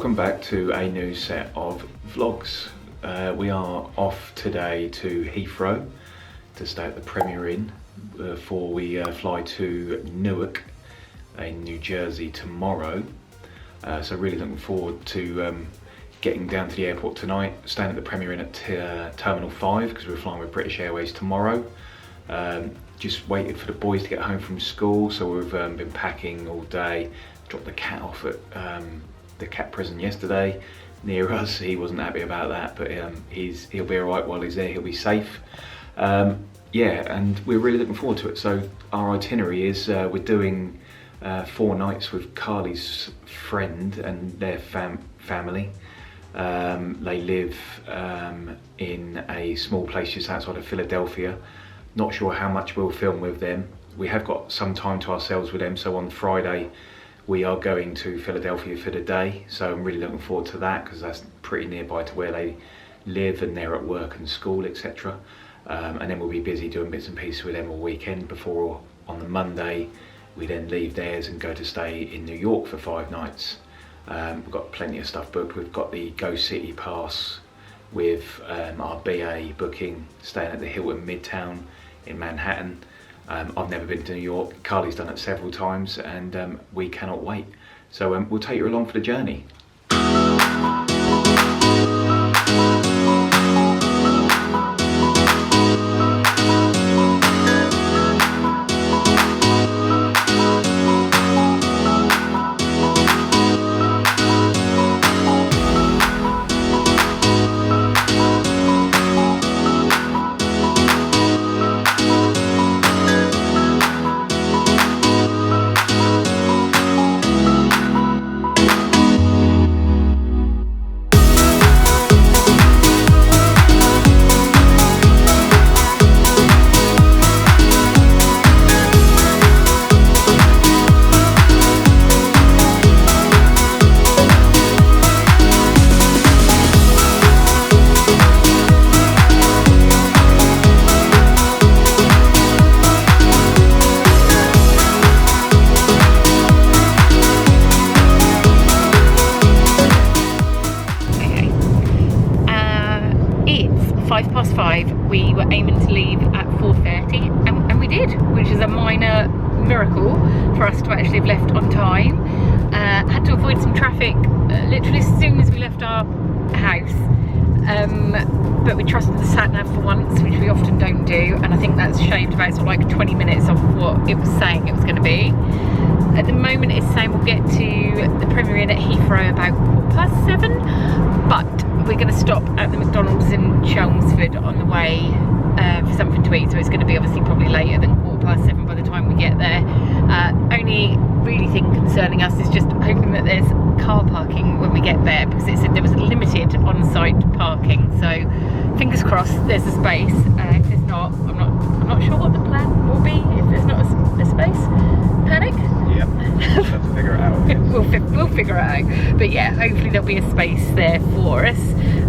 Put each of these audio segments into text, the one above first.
welcome back to a new set of vlogs. We are off today to Heathrow to stay at the Premier Inn before we fly to Newark in New Jersey tomorrow. So really looking forward to getting down to the airport tonight, staying at the Premier Inn at Terminal 5 because we're flying with British Airways tomorrow. Just waited for the boys to get home from school, so we've been packing all day. Dropped the cat off at the cat prison yesterday near us. He wasn't happy about that, but he'll be alright while he's there, he'll be safe. Yeah, and we're really looking forward to it. So our itinerary is we're doing 4 nights with Carly's friend and their family. They live in a small place just outside of Philadelphia. Not sure how much we'll film with them. We have got some time to ourselves with them, so on Friday we are going to Philadelphia for the day, so I'm really looking forward to that because that's pretty nearby to where they live and they're at work and school, etc. And then we'll be busy doing bits and pieces with them all weekend before on the Monday we then leave theirs and go to stay in New York for 5 nights. We've got plenty of stuff booked. We've got the Go City pass with our BA booking, staying at the Hilton Midtown in Manhattan. I've never been to New York. Carly's done it several times and we cannot wait. So we'll take you along for the journey. We were aiming to leave at 4:30 and we did, which is a minor miracle for us to actually have left on time. Had to avoid some traffic literally as soon as we left our house, but we trusted the sat-nav for once, which we often don't do, and I think that's shaved about sort of like 20 minutes off what it was saying it was going to be. At the moment it's saying we'll get to the Premier Inn at Heathrow about 7:15, but we're going to stop at the McDonald's in Chelmsford on the way for something to eat, so it's going to be obviously probably later than 7:15 by the time we get there. Only really thing concerning us is just hoping that there's car parking when we get there, because it said there was limited on-site parking, so fingers crossed there's a space. If there's not, I'm not sure what the plan will be if there's not a space. Panic? Yeah, we'll have to figure it out. We'll figure it out, but yeah, hopefully there'll be a space there for us,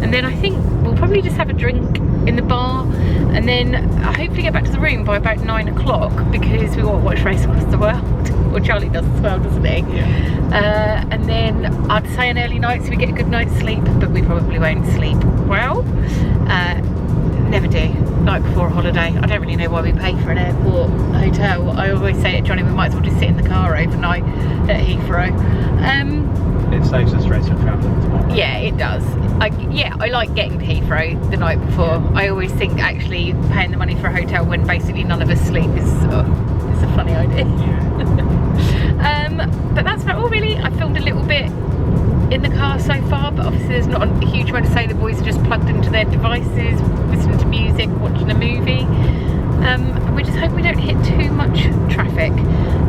and then I think we'll probably just have a drink in the bar and then hopefully get back to the room by about 9 o'clock because we want to watch Race Across the World. Well, Charlie does as well, doesn't he? Yeah. And then I'd say an early night so we get a good night's sleep, but we probably won't sleep well. Never do, night before a holiday. I don't really know why we pay for an airport hotel. I always say to Johnny, we might as well just sit in the car overnight at Heathrow. It saves the stress of travelling tomorrow. Yeah, it does. I like getting to Heathrow the night before. I always think actually paying the money for a hotel when basically none of us sleep is it's a funny idea. Yeah. But that's about all really. I filmed a little bit in the car so far, but obviously there's not a huge amount to say. The boys are just plugged into their devices, listening to music, watching a movie. We just hope we don't hit too much traffic.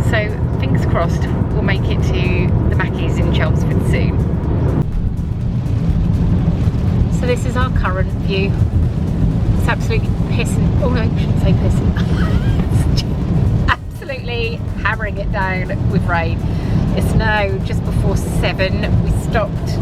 So fingers crossed we'll make it to the Mackey's in Chelmsford soon. So this is our current view. It's absolutely pissing. Oh no, I shouldn't say pissing. Absolutely hammering it down with rain. It's now just before 7. We stopped.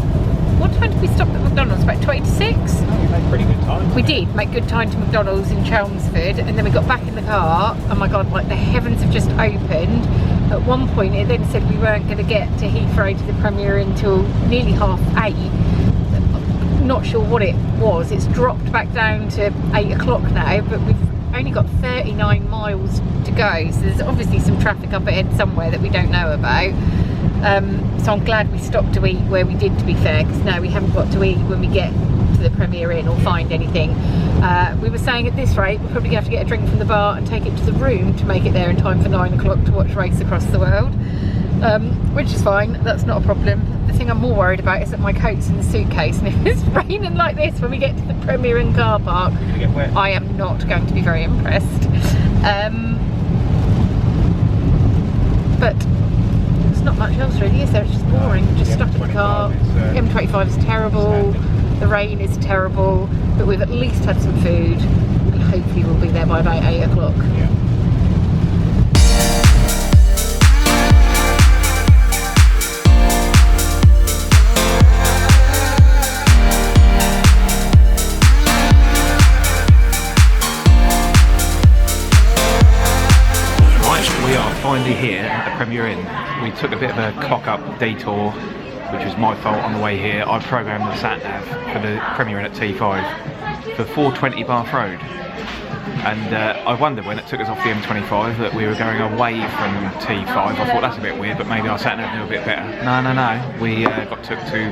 What time did we stop at McDonald's? About 20 to 6? Oh, we made pretty good time. We did make good time to McDonald's in Chelmsford, and then we got back in the car. Oh my god, like the heavens have just opened. at one point it then said we weren't going to get to Heathrow to the Premier Inn until nearly 8:30. Not sure what it was. It's dropped back down to 8 o'clock now, but we've only got 39 miles to go, so there's obviously some traffic up ahead somewhere that we don't know about. So I'm glad we stopped to eat where we did, to be fair, because now we haven't got to eat when we get to the Premier Inn or find anything. We were saying at this rate we're probably going to have to get a drink from the bar and take it to the room to make it there in time for 9 o'clock to watch Race Across the World, which is fine, that's not a problem. The thing I'm more worried about is that my coat's in the suitcase, and if it's raining like this when we get to the Premier Inn car park, I am not going to be very impressed. But there's not much else really, is there? It's just boring, just stuck in the car. M25 is terrible, the rain is terrible, but we've at least had some food, and hopefully we'll be there by about 8 o'clock. Yeah. Finally here at the Premier Inn. We took a bit of a cock-up detour, which was my fault on the way here. I programmed the sat-nav for the Premier Inn at T5 for 420 Bath Road. And I wondered when it took us off the M25 that we were going away from T5. I thought that's a bit weird, but maybe our sat-nav knew a bit better. No. We got took to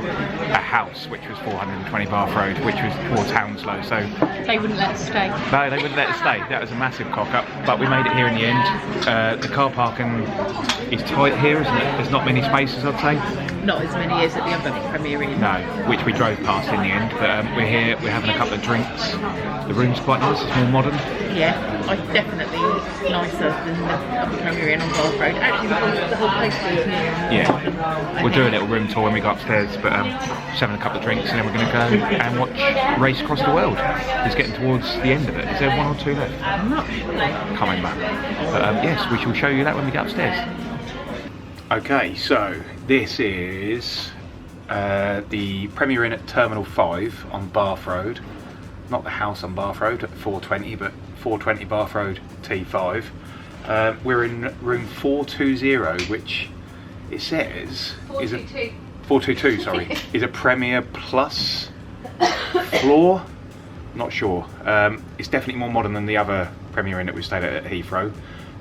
a house which was 420 Bath Road, which was towards Hounslow. So they wouldn't let us stay. No, they wouldn't let us stay. That was a massive cock-up, but we made it here in the end. The car parking is tight here, isn't it? There's not many spaces, I'd say. Not as many as at the other Premier Inn. No, which we drove past in the end, but we're here, we're having a couple of drinks. The room's quite nice, it's more modern. Yeah, definitely nicer than the other Premier Inn on Bath Road. Actually, the whole place is new. Yeah, we'll do a little room tour when we go upstairs, but just having a couple of drinks and then we're going to go and watch Race Across the World. It's getting towards the end of it. Is there one or two left? I'm not sure. Coming back. But yes, we shall show you that when we get upstairs. Okay, so this is the Premier Inn at Terminal 5 on Bath Road. Not the house on Bath Road at 420, but 420 Bath Road T5. We're in room 420, which it says 422, sorry, is a Premier Plus floor. Not sure. It's definitely more modern than the other Premier Inn that we stayed at Heathrow.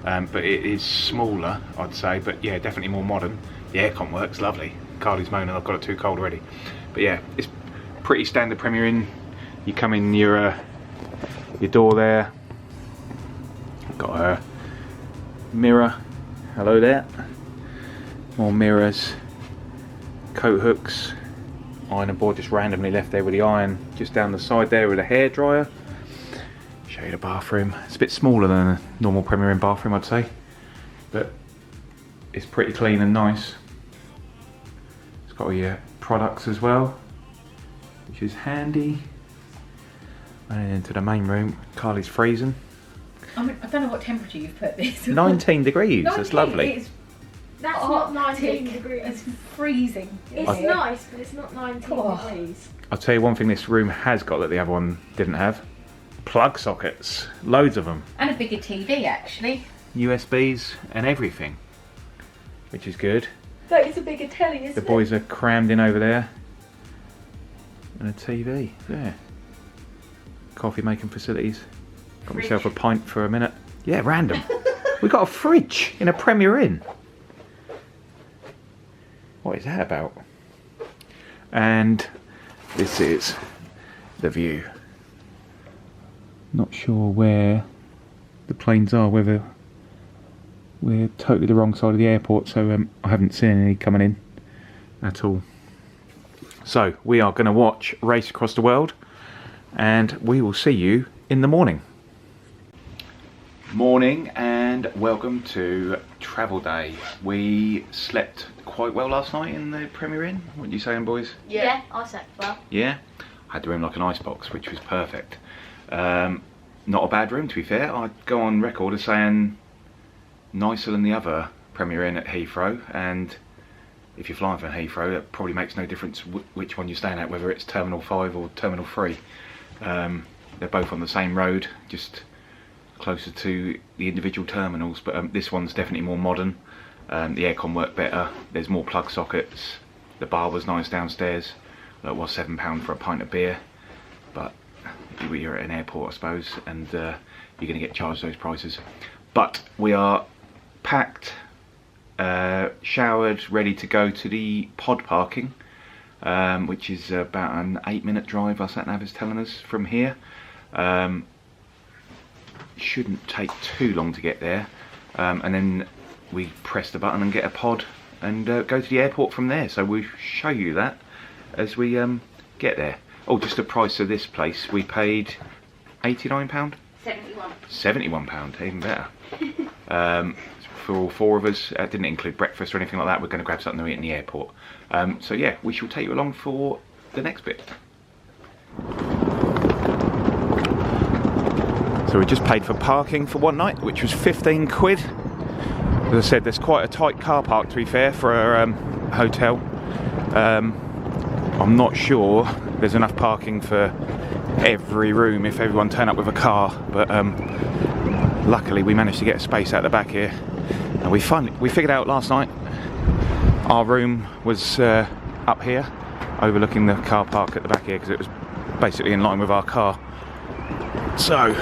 But it is smaller, I'd say, but yeah, definitely more modern. The aircon works lovely. Carly's moaning I've got it too cold already. But yeah, it's pretty standard Premier Inn. You come in your door there. Got a mirror. Hello there. More mirrors. Coat hooks. Ironing board just randomly left there with the iron just down the side there with a hairdryer. Show you the bathroom. It's a bit smaller than a normal Premier Inn bathroom, I'd say, but it's pretty clean and nice. It's got all your products as well, which is handy. And into the main room. Carly's freezing. I don't know what temperature you've put this. 19 degrees. 19, that's lovely. That's not 19 degrees. It's freezing. It's nice, but it's not 19 degrees. I'll tell you one thing this room has got that the other one didn't have. Plug sockets. Loads of them. And a bigger TV, actually. USBs and everything. Which is good. But it's a bigger telly, isn't it? The boys are crammed in over there. And a TV, yeah. Coffee making facilities. Got myself a pint for a minute. Yeah, random. We got a fridge in a Premier Inn. What is that about? And this is the view. Not sure where the planes are, whether we're totally the wrong side of the airport, so I haven't seen any coming in at all. So we are going to watch Race Across the World, and we will see you in the morning. Morning and welcome to travel day. We slept quite well last night in the Premier Inn. What are you saying, boys? Yeah, I slept well. Yeah? I had the room like an icebox, which was perfect. Not a bad room, to be fair. I'd go on record as saying nicer than the other Premier Inn at Heathrow, and if you're flying from Heathrow, it probably makes no difference which one you're staying at, whether it's Terminal 5 or Terminal 3. They're both on the same road, just closer to the individual terminals, but this one's definitely more modern. The aircon worked better. There's more plug sockets. The bar was nice downstairs. It was £7 for a pint of beer, but you're at an airport, I suppose, and you're going to get charged those prices. But we are packed, showered, ready to go to the pod parking, which is about an 8-minute drive, our sat nav is telling us, from here. Shouldn't take too long to get there, and then we press the button and get a pod and go to the airport from there. So we'll show you that as we get there. Oh, just the price of this place, we paid £89? £71, even better. For all 4 of us. Didn't include breakfast or anything like that. We're going to grab something to eat in the airport. So yeah, we shall take you along for the next bit. So we just paid for parking for one night, which was 15 quid. As I said, there's quite a tight car park, to be fair, for a hotel. I'm not sure there's enough parking for every room if everyone turned up with a car, but luckily we managed to get a space out the back here, and we figured out last night our room was up here overlooking the car park at the back here, because it was basically in line with our car. So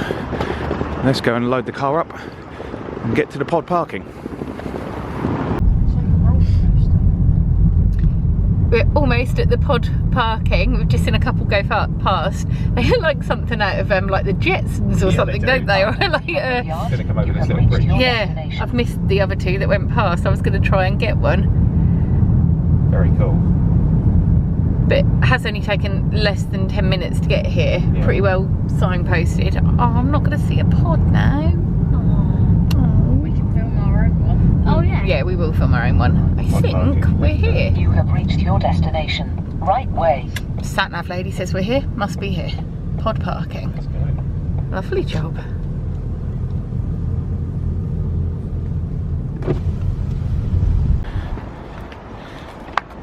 let's go and load the car up and get to the pod parking. We're almost at the pod parking. We've just seen a couple go past. They look like something out of like the Jetsons or something, don't they? Or like, Gonna come over this little bridge. yeah, I've missed the other two that went past. I was going to try and get one, Very cool. but it has only taken less than 10 minutes to get here. Yeah. Pretty well signposted. Oh, I'm not going to see a pod now. We can film our own one. Oh yeah. Yeah, we will film our own one. I Pod think parking. we're here. You have reached your destination. Right way. Sat nav lady says we're here. Must be here. Pod parking. Let's go. Lovely job.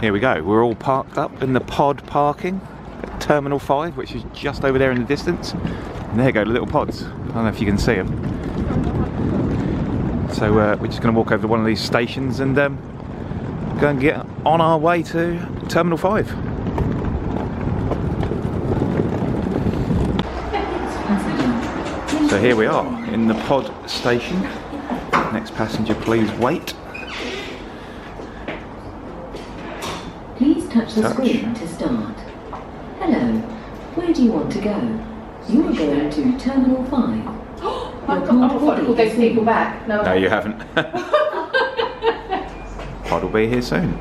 Here we go. We're all parked up in the pod parking at Terminal 5, which is just over there in the distance. And there go the little pods. I don't know if you can see them. So we're just going to walk over to one of these stations and go and get on our way to Terminal 5. So here we are in the pod station. Next passenger, please wait. Please touch the screen to start. Hello, where do you want to go? You are going to Terminal 5. Your pod will be soon. back. No, you haven't. Pod will be here soon.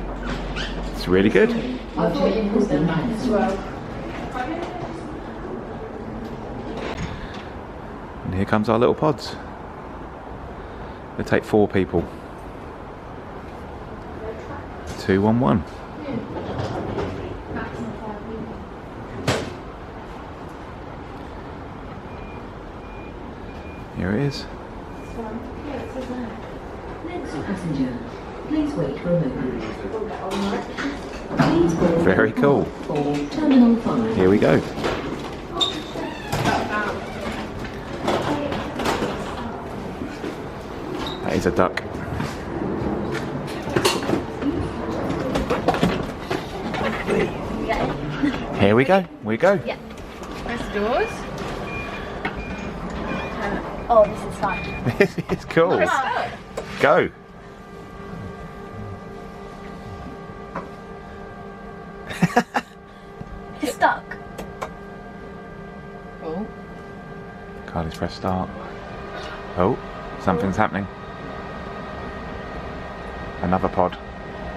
It's really good. Your check-in has been cancelled. And here comes our little pods. They take 4 people. 2 on 1. Here it is. Next passenger, please wait for a moment. Please board Very cool. for Terminal 5. Here we go. That is a duck. Here we go. We go. Yeah. There's the doors. Oh, this is fun. This is cool. Wow. Go. It's stuck. Oh. Carly's press start. Oh, something's happening. Another pod.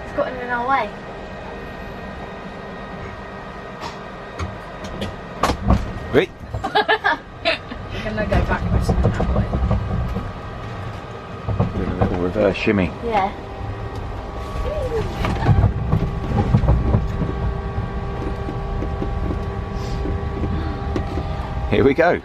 It's gotten in our way. Wait. We're going to go backwards that way. Doing a little reverse shimmy. Yeah. Here we go.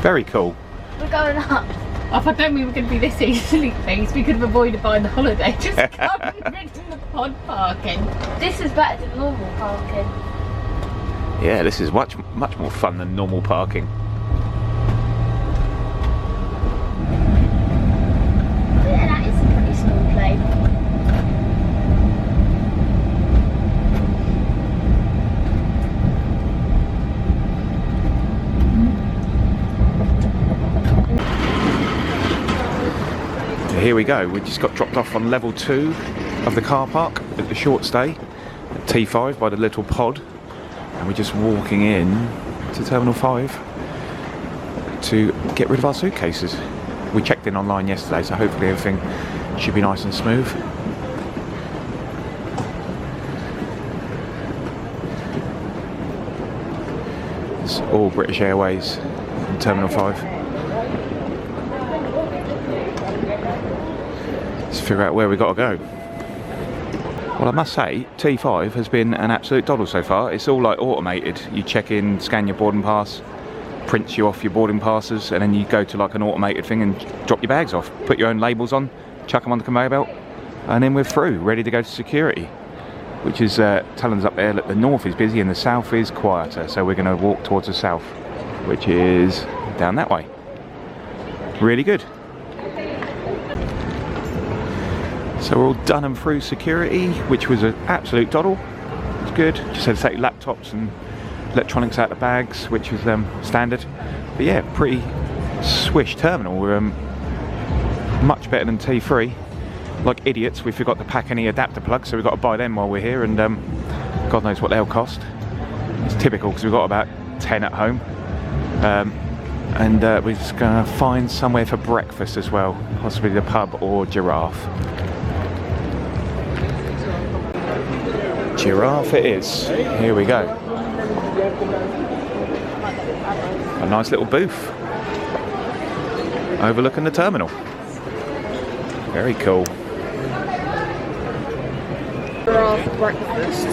Very cool. We're going up. If I don't mean we're going to be this easily pleased, we could have avoided buying the holiday. Just come rid of the pod parking. This is better than normal parking. Yeah, this is much more fun than normal parking. Here we go, we just got dropped off on level 2 of the car park at the short stay at T5 by the little pod, and we're just walking in to Terminal 5 to get rid of our suitcases. We checked in online yesterday, so hopefully everything should be nice and smooth. It's all British Airways in Terminal 5. Let's figure out where we got to go. Well, I must say, T5 has been an absolute doddle so far. It's all like automated. You check in, scan your boarding pass, prints you off your boarding passes, and then you go to like an automated thing and drop your bags off. Put your own labels on, chuck them on the conveyor belt, and then we're through, ready to go to security. Which is telling us up there that the north is busy and the south is quieter. So we're going to walk towards the south, which is down that way. Really good. So we're all done and through security, which was an absolute doddle. It's good. Just had to take laptops and electronics out of bags, which was standard. But yeah, pretty swish terminal. We're much better than T3. Like idiots, we forgot to pack any adapter plugs, so we've got to buy them while we're here, and God knows what they'll cost. It's typical because we've got about 10 at home. And we're just going to find somewhere for breakfast as well, possibly the pub or Giraffe. Giraffe it is. Here we go. A nice little booth overlooking the terminal. Very cool. Giraffe breakfast.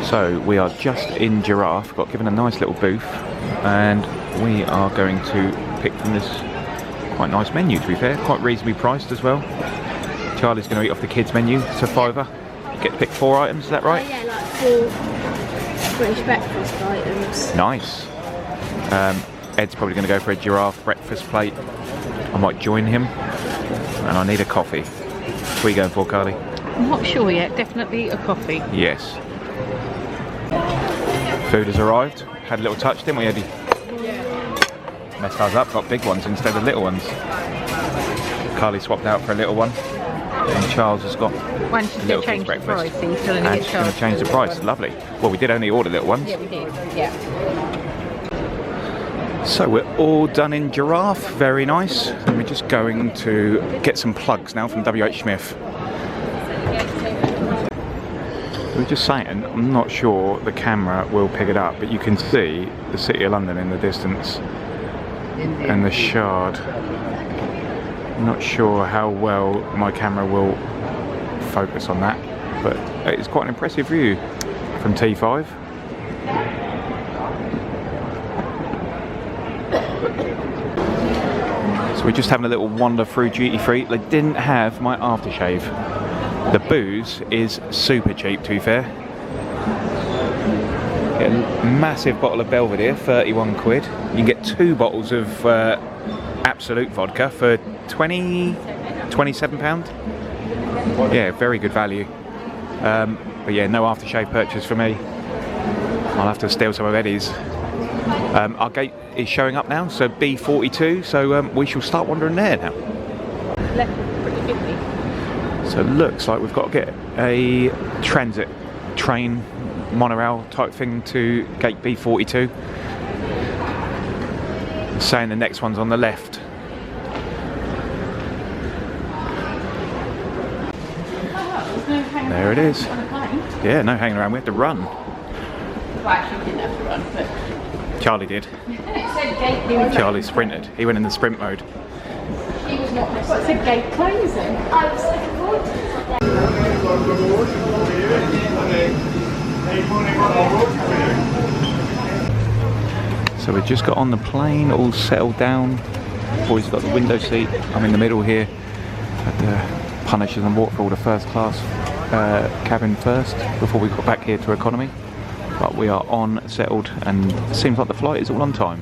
So we are just in Giraffe, got given a nice little booth, and we are going to pick from this quite nice menu, to be fair, quite reasonably priced as well. Charlie's going to eat off the kids menu, it's a £5. You get to pick 4 items, is that right? Yeah, like 4 British breakfast items. Nice. Ed's probably going to go for a Giraffe breakfast plate. I might join him, and I need a coffee. What are you going for, Carly? I'm not sure yet, definitely a coffee. Yes. Food has arrived. Had a little touch, didn't we, Eddie? Yeah. Messed ours up, got big ones instead of little ones. Carly swapped out for a little one, and Charles has got When she's going to change the price, so you're still going to and get she's going to charged. change the price. Lovely. Well, we did only order little ones. Yeah, we did. Yeah. So we're all done in Giraffe. Very nice. And we're just going to get some plugs now from WH Smith. We were just saying, I'm not sure the camera will pick it up, but you can see the City of London in the distance and the Shard. I'm not sure how well my camera will focus on that, but it's quite an impressive view from T5. So we're just having a little wander through duty free. They didn't have my aftershave. The booze is super cheap, to be fair. Get a massive bottle of Belvedere, 31 quid. You can get 2 bottles of Absolute vodka for £27. Yeah, very good value. But yeah, no aftershave purchase for me. I'll have to steal some of Eddie's. Our gate is showing up now, so B42, so we shall start wandering there now. So it looks like we've got to get a transit train, monorail type thing to gate B42. It's saying the next one's on the left. There it is. Yeah, no hanging around, we had to run. Well, actually, we didn't have to run, but... Charlie did. Charlie sprinted. He went in the sprint mode. He was not necessarily... What's a gate closing? I was looking forward to it. So we just got on the plane, all settled down. Boys got the window seat. I'm in the middle here. Had to punish us and walk for all the first class cabin first before we got back here to economy. But we are on, settled, and it seems like the flight is all on time.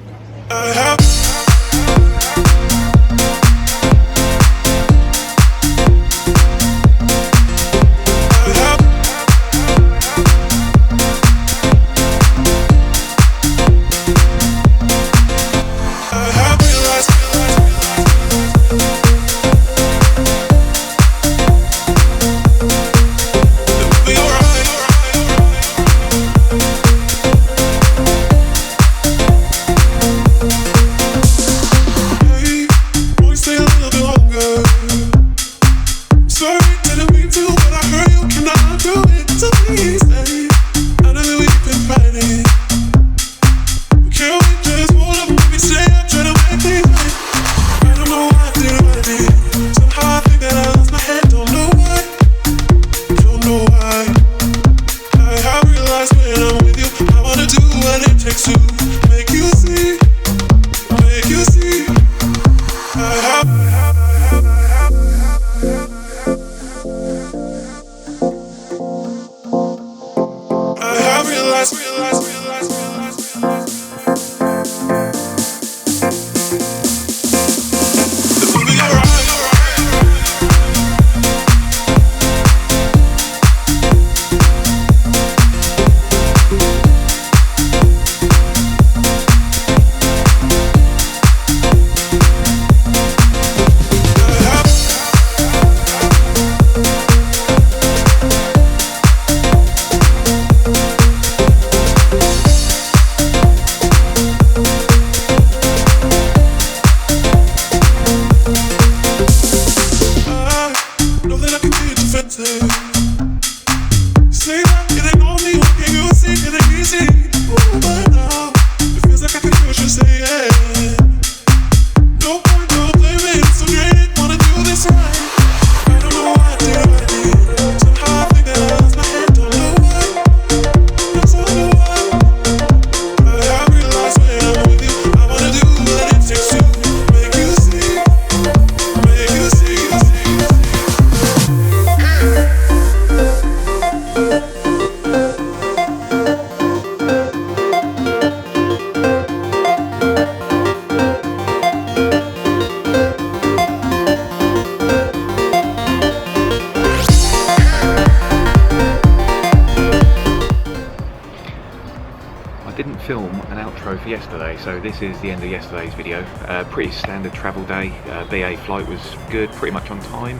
yesterday, so this is the end of yesterday's video. Pretty standard travel day. BA flight was good, pretty much on time.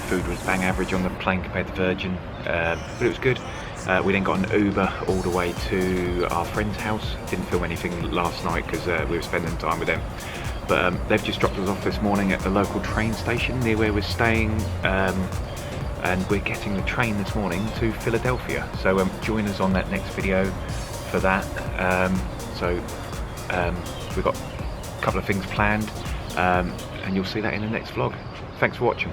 Food was bang average on the plane compared to Virgin, but it was good. We then got an Uber all the way to our friend's house. Didn't film anything last night because we were spending time with them. But they've just dropped us off this morning at the local train station near where we're staying. And we're getting the train this morning to Philadelphia. So join us on that next video for that. We've got a couple of things planned, and you'll see that in the next vlog. Thanks for watching.